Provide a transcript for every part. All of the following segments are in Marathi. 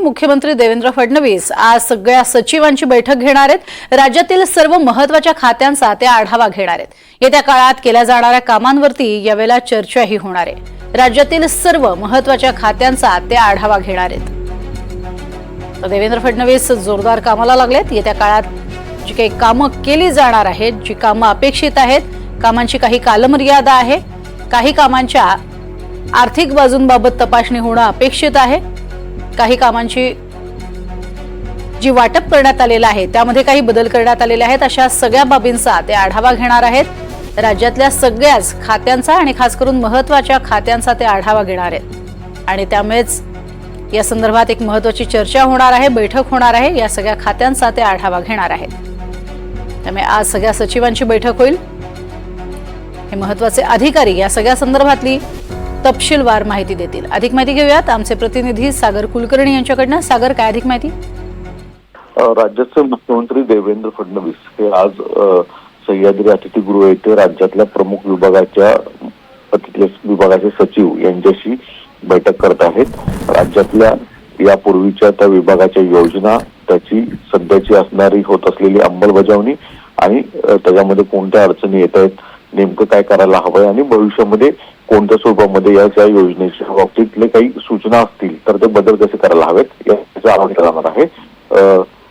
मुख्यमंत्री देवेंद्र फडणवीस आज सगळ्या सचिवांची बैठक घेणार आहेत। राज्यातील सर्व महत्त्वाच्या खात्यांचा ते आढावा घेणार आहेत। येत्या काळात केल्या जाणाऱ्या कामांवरती यावेळेला चर्चाही होणार आहे। राज्यातील सर्व महत्त्वाच्या खात्यांचा ते आढावा घेणार आहेत। देवेंद्र फडणवीस जोरदार कामाला लागलेत। येत्या काळात जी काही कामं केली जाणार आहेत, जी कामं अपेक्षित आहेत, कामांची काही कालमर्यादा आहे, काही कामांच्या आर्थिक बाजूंबाबत तपासणी होणं अपेक्षित आहे, काही कामांची जी वाटप करण्यात आलेलं आहे त्यामध्ये काही बदल करण्यात आलेले आहेत, अशा सगळ्या बाबींचा ते आढावा घेणार आहेत। राज्यातल्या सगळ्याच खात्यांचा आणि खास करून महत्त्वाच्या खात्यांचा ते आढावा घेणार आहेत आणि त्यामुळेच या संदर्भात एक महत्त्वाची चर्चा होणार आहे, बैठक होणार आहे। या सगळ्या खात्यांचा ते आढावा घेणार आहेत। त्यामुळे आज सगळ्या सचिवांची बैठक होईल। हे महत्त्वाचे अधिकारी या सगळ्या संदर्भातली तपशीलवार माहिती देतील। अधिक माहिती घेऊयात आमचे प्रतिनिधी सागर कुलकर्णी यांच्याकडनं। सागर, काय अधिक माहिती? राज्याचे मुख्यमंत्री देवेंद्र फडणवीस हे आज सह्याद्री अतिथीगृह येथे राज्यातल्या प्रमुख विभागाचे सचिव यांच्याशी बैठक करत आहेत। राज्यातल्या यापूर्वीच्या त्या विभागाच्या योजना, त्याची सध्याची असणारी होत असलेली अंमलबजावणी आणि त्याच्यामध्ये कोणत्या अडचणी येत आहेत, नेमकं काय करायला हवंय आणि भविष्यामध्ये कोणत्या स्वरूपामध्ये या योजनेच्या बाबतीतले काही सूचना असतील तर ते बदल कसे करायला हवेत याचा आढावा घेतला जाणार आहे।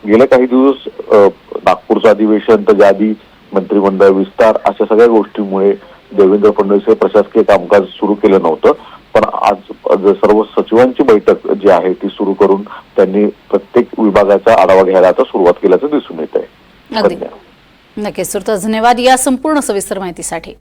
गेल्या काही दिवस नागपूरचं अधिवेशन, त्याच्या आधी मंत्रिमंडळ विस्तार, अशा सगळ्या गोष्टींमुळे देवेंद्र फडणवीस हे प्रशासकीय कामकाज सुरू केलं नव्हतं। पण आज सर्व सचिवांची बैठक जी आहे ती सुरू करून त्यांनी प्रत्येक विभागाचा आढावा घ्यायला आता सुरुवात केल्याचं दिसून येत आहे। नक्कीच, धन्यवाद या संपूर्ण सविस्तर माहितीसाठी।